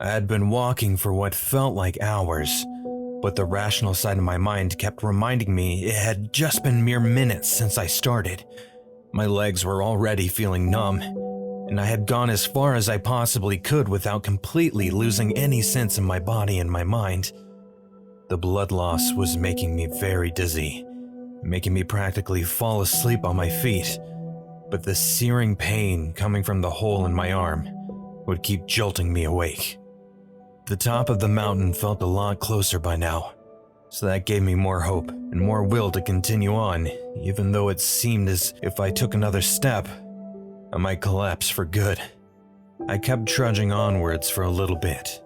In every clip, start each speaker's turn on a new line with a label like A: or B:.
A: I had been walking for what felt like hours, but the rational side of my mind kept reminding me it had just been mere minutes since I started. My legs were already feeling numb, and I had gone as far as I possibly could without completely losing any sense in my body and my mind. The blood loss was making me very dizzy, making me practically fall asleep on my feet, but the searing pain coming from the hole in my arm would keep jolting me awake. The top of the mountain felt a lot closer by now, so that gave me more hope and more will to continue on, even though it seemed as if I took another step, I might collapse for good. I kept trudging onwards for a little bit,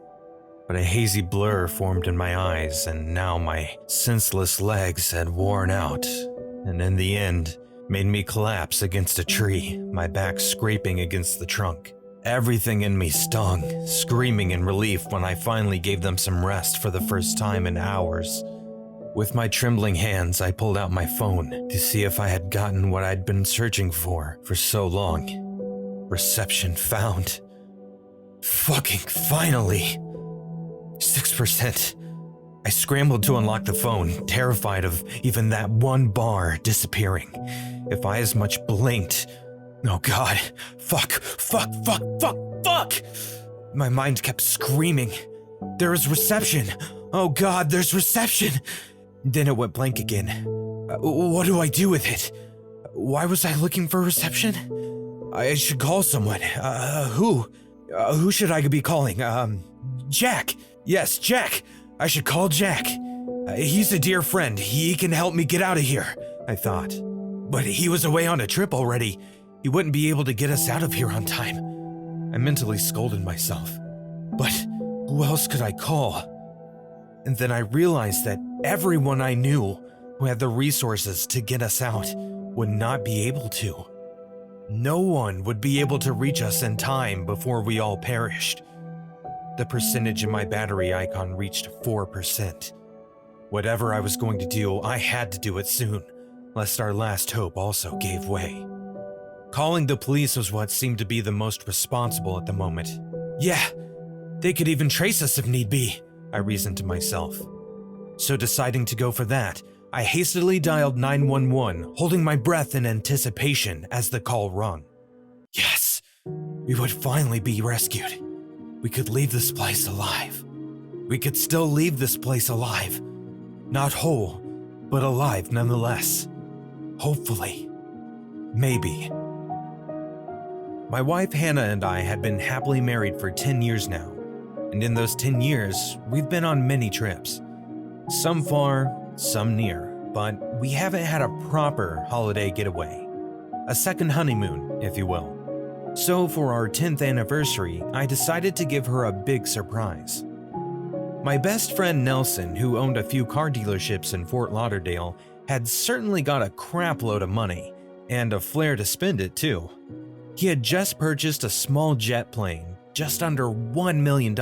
A: but a hazy blur formed in my eyes, and now my senseless legs had worn out, and in the end, made me collapse against a tree, my back scraping against the trunk. Everything in me stung, screaming in relief when I finally gave them some rest for the first time in hours. With my trembling hands, I pulled out my phone to see if I had gotten what I'd been searching for so long. Reception found. Fucking finally! 6%. I scrambled to unlock the phone, terrified of even that one bar disappearing. If I as much blinked, oh god, fuck. My mind kept screaming. There is reception. Oh god, there's reception. Then it went blank again. What do I do with it? Why was I looking for reception? I should call someone. Who? Who should I be calling? Jack. Yes, Jack. I should call Jack. He's a dear friend. He can help me get out of here, I thought. But he was away on a trip already. He wouldn't be able to get us out of here on time. I mentally scolded myself. But who else could I call? And then I realized that everyone I knew who had the resources to get us out would not be able to. No one would be able to reach us in time before we all perished. The percentage in my battery icon reached 4%. Whatever I was going to do, I had to do it soon, lest our last hope also gave way. Calling the police was what seemed to be the most responsible at the moment. Yeah, they could even trace us if need be, I reasoned to myself. So deciding to go for that, I hastily dialed 911, holding my breath in anticipation as the call rung. Yes, we would finally be rescued. We could leave this place alive. We could still leave this place alive. Not whole, but alive nonetheless. Hopefully. Maybe. My wife Hannah and I had been happily married for 10 years now, and in those 10 years, we've been on many trips. Some far, some near, but we haven't had a proper holiday getaway. A second honeymoon, if you will. So for our 10th anniversary, I decided to give her a big surprise. My best friend Nelson, who owned a few car dealerships in Fort Lauderdale, had certainly got a crap load of money, and a flair to spend it too. He had just purchased a small jet plane, just under $1 million.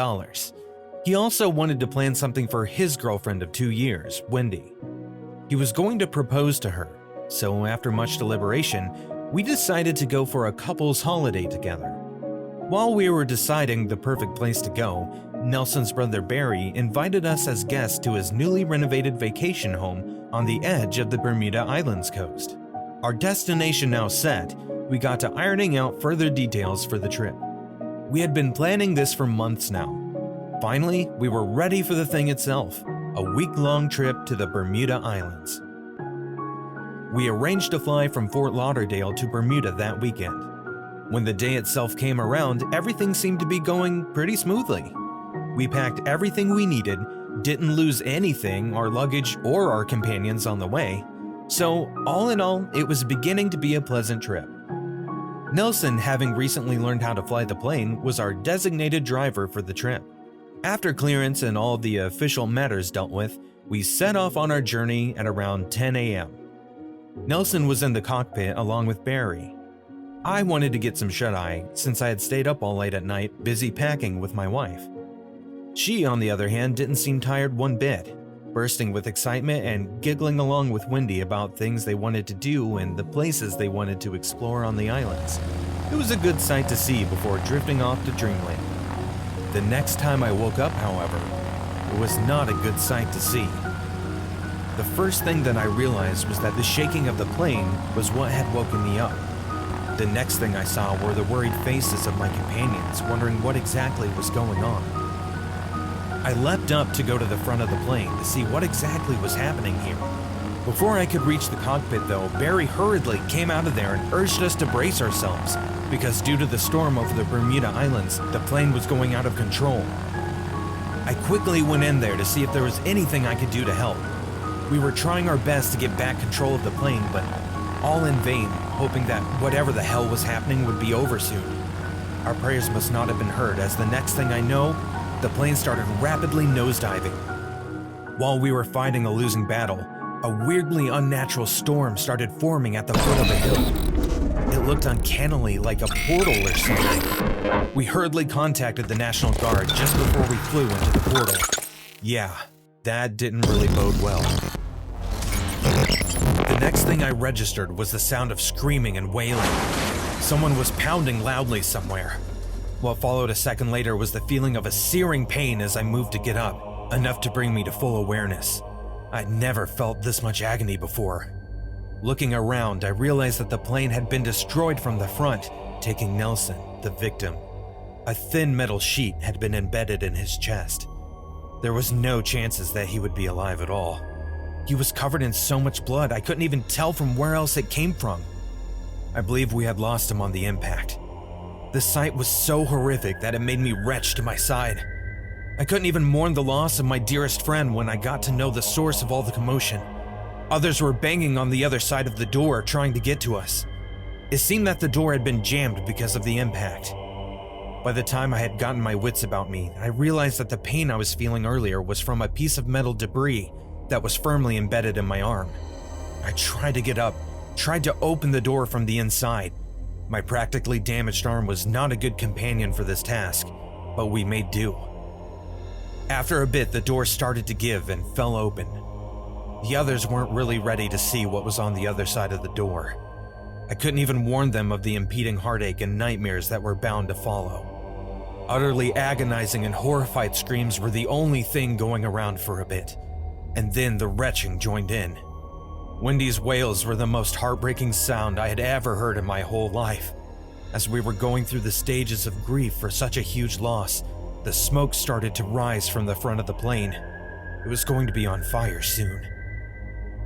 A: He also wanted to plan something for his girlfriend of 2 years, Wendy. He was going to propose to her, so after much deliberation, we decided to go for a couple's holiday together. While we were deciding the perfect place to go, Nelson's brother Barry invited us as guests to his newly renovated vacation home on the edge of the Bermuda Islands coast. Our destination now set, we got to ironing out further details for the trip. We had been planning this for months now. Finally, we were ready for the thing itself, a week-long trip to the Bermuda Islands. We arranged to fly from Fort Lauderdale to Bermuda that weekend. When the day itself came around, everything seemed to be going pretty smoothly. We packed everything we needed, didn't lose anything, our luggage or our companions on the way, so all in all, it was beginning to be a pleasant trip. Nelson, having recently learned how to fly the plane, was our designated driver for the trip. After clearance and all the official matters dealt with, we set off on our journey at around 10 a.m. Nelson was in the cockpit along with Barry. I wanted to get some shut-eye since I had stayed up all late at night busy packing with my wife. She, on the other hand, didn't seem tired one bit, bursting with excitement and giggling along with Wendy about things they wanted to do and the places they wanted to explore on the islands. It was a good sight to see before drifting off to dreamland. The next time I woke up, however, it was not a good sight to see. The first thing that I realized was that the shaking of the plane was what had woken me up. The next thing I saw were the worried faces of my companions, wondering what exactly was going on. I leapt up to go to the front of the plane to see what exactly was happening here. Before I could reach the cockpit though, Barry hurriedly came out of there and urged us to brace ourselves, because due to the storm over the Bermuda Islands, the plane was going out of control. I quickly went in there to see if there was anything I could do to help. We were trying our best to get back control of the plane, but all in vain, hoping that whatever the hell was happening would be over soon. Our prayers must not have been heard, as the next thing I know, the plane started rapidly nosediving. While we were fighting a losing battle, a weirdly unnatural storm started forming at the foot of the hill. It looked uncannily like a portal or something. We hurriedly contacted the National Guard just before we flew into the portal. Yeah, that didn't really bode well. The next thing I registered was the sound of screaming and wailing. Someone was pounding loudly somewhere. What followed a second later was the feeling of a searing pain as I moved to get up, enough to bring me to full awareness. I'd never felt this much agony before. Looking around, I realized that the plane had been destroyed from the front, taking Nelson, the victim. A thin metal sheet had been embedded in his chest. There was no chances that he would be alive at all. He was covered in so much blood, I couldn't even tell from where else it came from. I believe we had lost him on the impact. The sight was so horrific that it made me retch to my side. I couldn't even mourn the loss of my dearest friend when I got to know the source of all the commotion. Others were banging on the other side of the door trying to get to us. It seemed that the door had been jammed because of the impact. By the time I had gotten my wits about me, I realized that the pain I was feeling earlier was from a piece of metal debris that was firmly embedded in my arm. I tried to get up, tried to open the door from the inside. My practically damaged arm was not a good companion for this task, but we made do. After a bit, the door started to give and fell open. The others weren't really ready to see what was on the other side of the door. I couldn't even warn them of the impeding heartache and nightmares that were bound to follow. Utterly agonizing and horrified screams were the only thing going around for a bit, and then the retching joined in. Wendy's wails were the most heartbreaking sound I had ever heard in my whole life. As we were going through the stages of grief for such a huge loss, the smoke started to rise from the front of the plane. It was going to be on fire soon.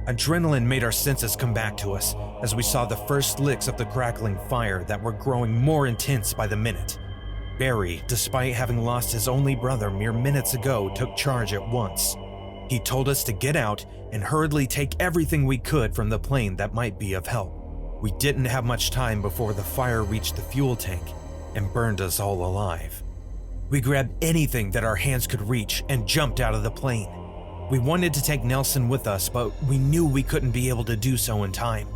A: Adrenaline made our senses come back to us as we saw the first licks of the crackling fire that were growing more intense by the minute. Barry, despite having lost his only brother mere minutes ago, took charge at once. He told us to get out and hurriedly take everything we could from the plane that might be of help. We didn't have much time before the fire reached the fuel tank and burned us all alive. We grabbed anything that our hands could reach and jumped out of the plane. We wanted to take Nelson with us, but we knew we couldn't be able to do so in time.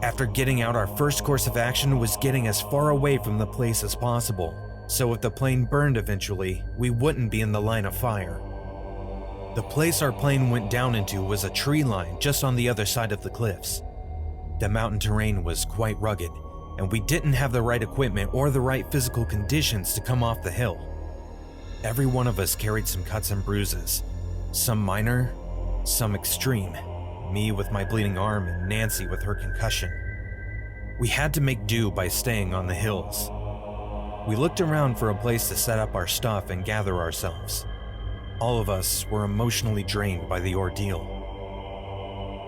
A: After getting out, our first course of action was getting as far away from the place as possible, so if the plane burned eventually, we wouldn't be in the line of fire. The place our plane went down into was a tree line just on the other side of the cliffs. The mountain terrain was quite rugged, and we didn't have the right equipment or the right physical conditions to come off the hill. Every one of us carried some cuts and bruises, some minor, some extreme, me with my bleeding arm and Nancy with her concussion. We had to make do by staying on the hills. We looked around for a place to set up our stuff and gather ourselves. All of us were emotionally drained by the ordeal.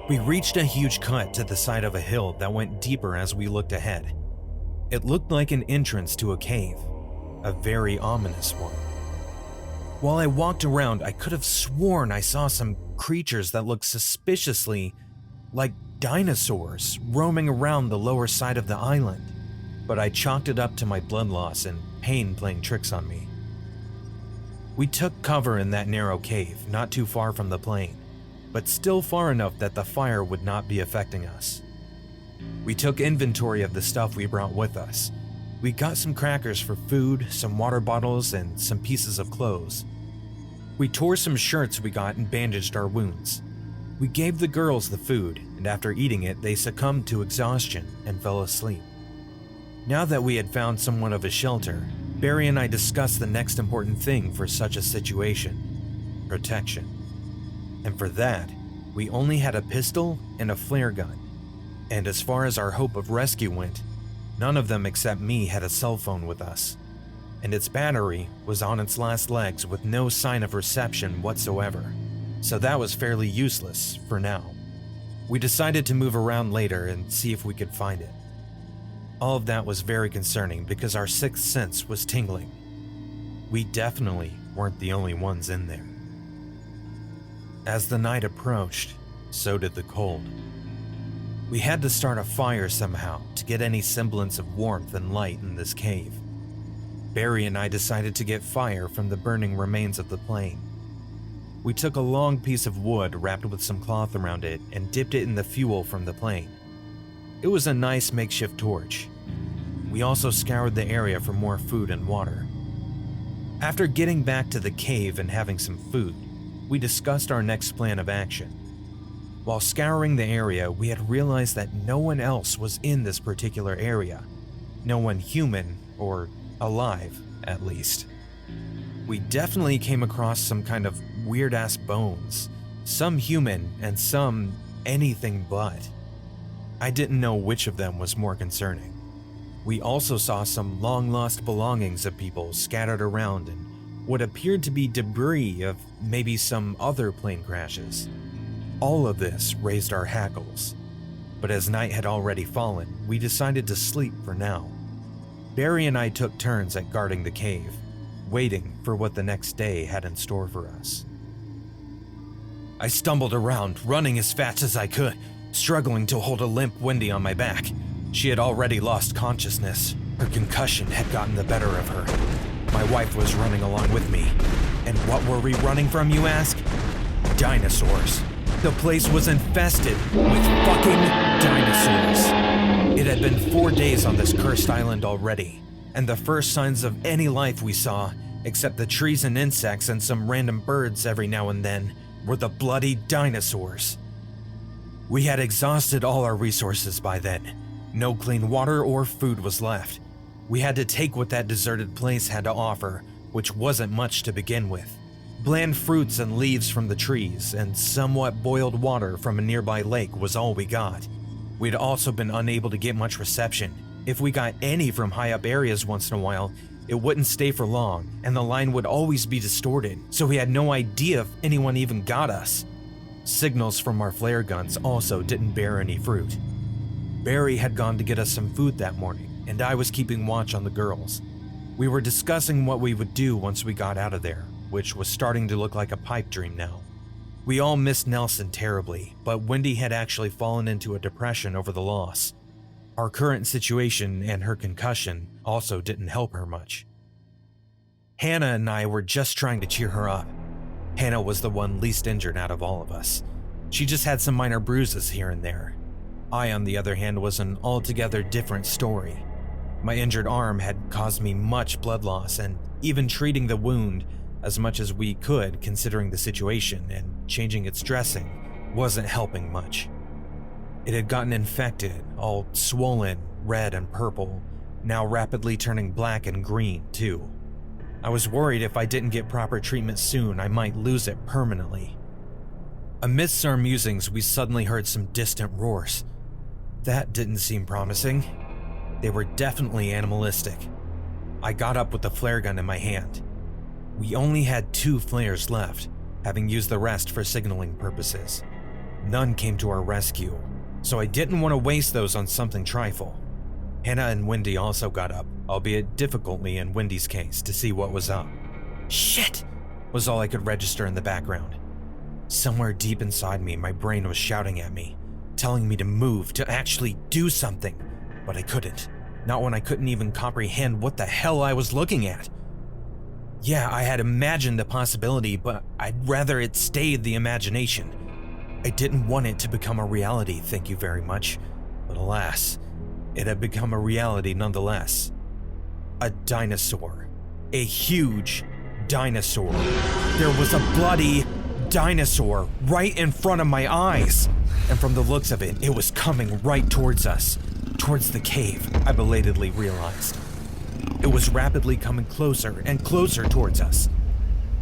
A: We reached a huge cut to the side of a hill that went deeper as we looked ahead. It looked like an entrance to a cave, a very ominous one. While I walked around, I could have sworn I saw some creatures that looked suspiciously like dinosaurs roaming around the lower side of the island, but I chalked it up to my blood loss and pain playing tricks on me. We took cover in that narrow cave, not too far from the plane, but still far enough that the fire would not be affecting us. We took inventory of the stuff we brought with us. We got some crackers for food, some water bottles, and some pieces of clothes. We tore some shirts we got and bandaged our wounds. We gave the girls the food, and after eating it, they succumbed to exhaustion and fell asleep. Now that we had found somewhat of a shelter, Barry and I discussed the next important thing for such a situation: protection. And for that, we only had a pistol and a flare gun. And as far as our hope of rescue went, none of them except me had a cell phone with us. And its battery was on its last legs with no sign of reception whatsoever. So that was fairly useless for now. We decided to move around later and see if we could find it. All of that was very concerning because our sixth sense was tingling. We definitely weren't the only ones in there. As the night approached, so did the cold. We had to start a fire somehow to get any semblance of warmth and light in this cave. Barry and I decided to get fire from the burning remains of the plane. We took a long piece of wood wrapped with some cloth around it and dipped it in the fuel from the plane. It was a nice makeshift torch. We also scoured the area for more food and water. After getting back to the cave and having some food, we discussed our next plan of action. While scouring the area, we had realized that no one else was in this particular area. No one human, or alive, at least. We definitely came across some kind of weird-ass bones. Some human and some anything but. I didn't know which of them was more concerning. We also saw some long-lost belongings of people scattered around and what appeared to be debris of maybe some other plane crashes. All of this raised our hackles. But as night had already fallen, we decided to sleep for now. Barry and I took turns at guarding the cave, waiting for what the next day had in store for us. I stumbled around, running as fast as I could, struggling to hold a limp Wendy on my back. She had already lost consciousness. Her concussion had gotten the better of her. My wife was running along with me. And what were we running from, you ask? Dinosaurs. The place was infested with fucking dinosaurs. It had been 4 days on this cursed island already, and the first signs of any life we saw, except the trees and insects and some random birds every now and then, were the bloody dinosaurs. We had exhausted all our resources by then. No clean water or food was left. We had to take what that deserted place had to offer, which wasn't much to begin with. Bland fruits and leaves from the trees and somewhat boiled water from a nearby lake was all we got. We'd also been unable to get much reception. If we got any from high up areas once in a while, it wouldn't stay for long and the line would always be distorted, so we had no idea if anyone even got us. Signals from our flare guns also didn't bear any fruit. Barry had gone to get us some food that morning, and I was keeping watch on the girls. We were discussing what we would do once we got out of there, which was starting to look like a pipe dream now. We all missed Nelson terribly, but Wendy had actually fallen into a depression over the loss. Our current situation and her concussion also didn't help her much. Hannah and I were just trying to cheer her up. Hannah was the one least injured out of all of us. She just had some minor bruises here and there. I, on the other hand, was an altogether different story. My injured arm had caused me much blood loss, and even treating the wound as much as we could considering the situation and changing its dressing wasn't helping much. It had gotten infected, all swollen, red and purple, now rapidly turning black and green too. I was worried if I didn't get proper treatment soon, I might lose it permanently. Amidst our musings, we suddenly heard some distant roars. That didn't seem promising. They were definitely animalistic. I got up with the flare gun in my hand. We only had 2 flares left, having used the rest for signaling purposes. None came to our rescue, so I didn't want to waste those on something trifle. Hannah and Wendy also got up, albeit difficultly in Wendy's case, to see what was up. "Shit!" was all I could register in the background. Somewhere deep inside me, my brain was shouting at me, telling me to move, to actually do something, but I couldn't. Not when I couldn't even comprehend what the hell I was looking at. Yeah, I had imagined the possibility, but I'd rather it stayed the imagination. I didn't want it to become a reality, thank you very much, but alas, it had become a reality nonetheless. A dinosaur. A huge dinosaur. There was a bloody dinosaur right in front of my eyes. And from the looks of it, it was coming right towards us. Towards the cave, I belatedly realized. It was rapidly coming closer and closer towards us.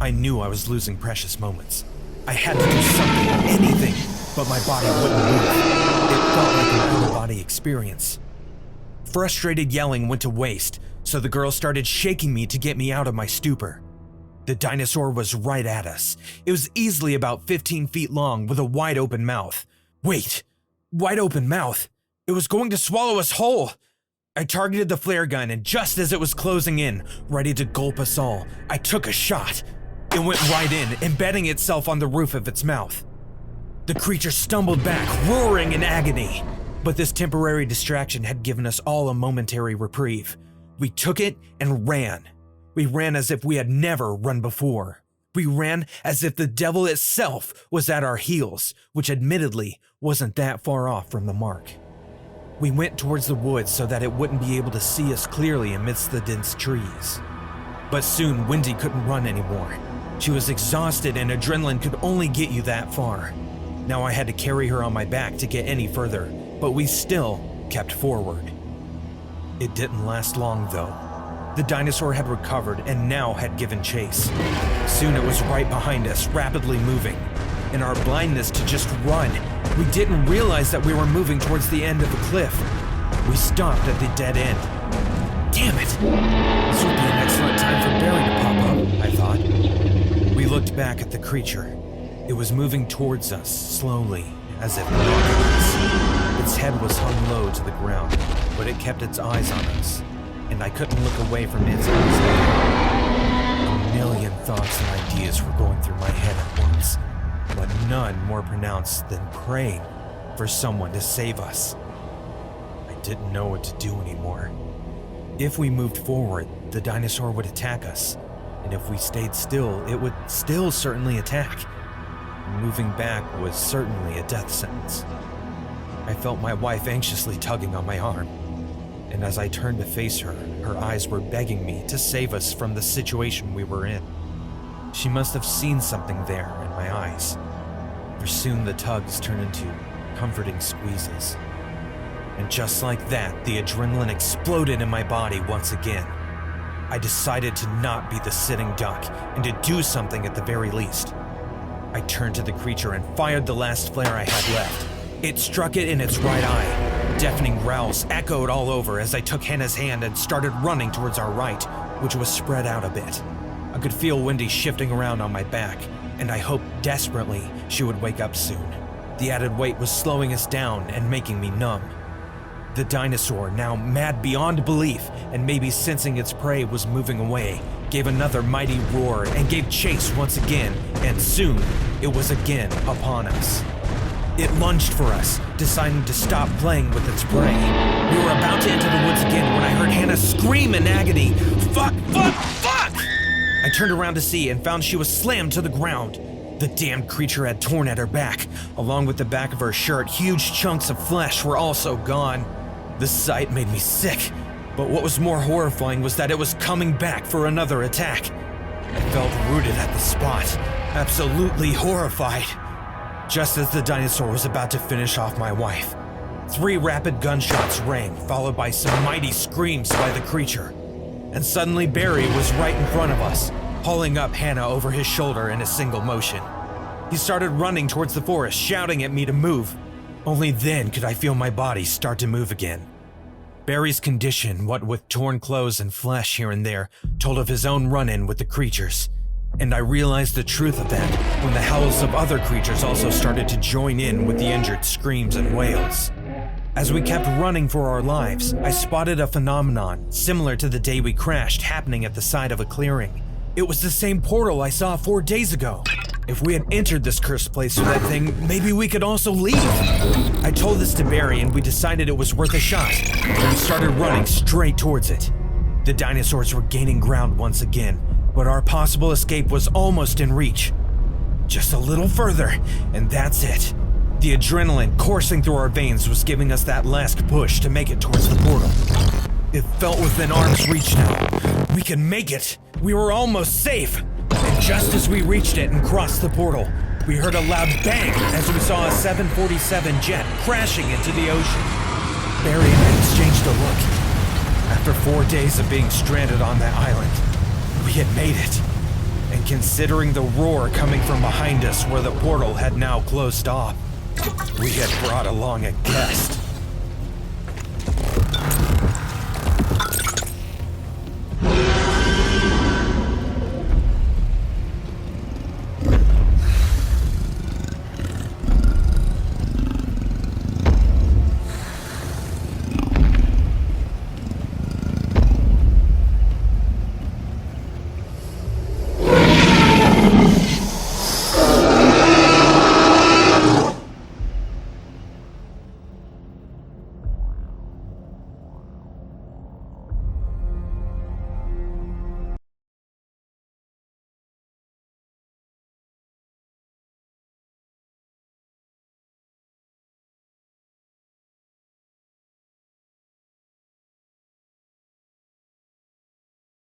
A: I knew I was losing precious moments. I had to do something, anything, but my body wouldn't move. It felt like an out-of-body experience. Frustrated yelling went to waste, so the girl started shaking me to get me out of my stupor. The dinosaur was right at us. It was easily about 15 feet long with a wide open mouth. Wait, wide open mouth? It was going to swallow us whole. I targeted the flare gun, and just as it was closing in, ready to gulp us all, I took a shot. It went right in, embedding itself on the roof of its mouth. The creature stumbled back, roaring in agony. But this temporary distraction had given us all a momentary reprieve. We took it and ran. We ran as if we had never run before. We ran as if the devil itself was at our heels, which admittedly wasn't that far off from the mark. We went towards the woods so that it wouldn't be able to see us clearly amidst the dense trees. But soon Wendy couldn't run anymore. She was exhausted and adrenaline could only get you that far. Now I had to carry her on my back to get any further, but we still kept forward. It didn't last long though. The dinosaur had recovered and now had given chase. Soon it was right behind us, rapidly moving. In our blindness to just run, we didn't realize that we were moving towards the end of the cliff. We stopped at the dead end. Damn it! This would be an excellent time for Barry to pop up, I thought. We looked back at the creature. It was moving towards us, slowly, as if mocking us. Its head was hung low to the ground, but it kept its eyes on us, and I couldn't look away from its eyes. A million thoughts and ideas were going through my head at once, but none more pronounced than praying for someone to save us. I didn't know what to do anymore. If we moved forward, the dinosaur would attack us, and if we stayed still, it would still certainly attack. Moving back was certainly a death sentence. I felt my wife anxiously tugging on my arm, and as I turned to face her, her eyes were begging me to save us from the situation we were in. She must have seen something there in my eyes, for soon the tugs turned into comforting squeezes. And just like that, the adrenaline exploded in my body once again. I decided to not be the sitting duck and to do something at the very least. I turned to the creature and fired the last flare I had left. It struck it in its right eye. Deafening growls echoed all over as I took Hannah's hand and started running towards our right, which was spread out a bit. I could feel Wendy shifting around on my back, and I hoped desperately she would wake up soon. The added weight was slowing us down and making me numb. The dinosaur, now mad beyond belief and maybe sensing its prey was moving away, gave another mighty roar and gave chase once again, and soon it was again upon us. It lunged for us, deciding to stop playing with its prey. We were about to enter the woods again when I heard Hannah scream in agony, "Fuck, fuck, fuck!" I turned around to see and found she was slammed to the ground. The damned creature had torn at her back. Along with the back of her shirt, huge chunks of flesh were also gone. The sight made me sick, but what was more horrifying was that it was coming back for another attack. I felt rooted at the spot, absolutely horrified. Just as the dinosaur was about to finish off my wife, 3 rapid gunshots rang, followed by some mighty screams by the creature. And suddenly Barry was right in front of us, hauling up Hannah over his shoulder in a single motion. He started running towards the forest, shouting at me to move. Only then could I feel my body start to move again. Barry's condition, what with torn clothes and flesh here and there, told of his own run-in with the creatures. And I realized the truth of that when the howls of other creatures also started to join in with the injured screams and wails. As we kept running for our lives, I spotted a phenomenon similar to the day we crashed happening at the side of a clearing. It was the same portal I saw 4 days ago. If we had entered this cursed place with that thing, maybe we could also leave. I told this to Barry and we decided it was worth a shot, and we started running straight towards it. The dinosaurs were gaining ground once again, but our possible escape was almost in reach. Just a little further, and that's it. The adrenaline coursing through our veins was giving us that last push to make it towards the portal. It felt within arm's reach now. We can make it. We were almost safe. And just as we reached it and crossed the portal, we heard a loud bang as we saw a 747 jet crashing into the ocean. Barry and I exchanged a look. After 4 days of being stranded on that island, we had made it. And considering the roar coming from behind us where the portal had now closed off, we had brought along a guest.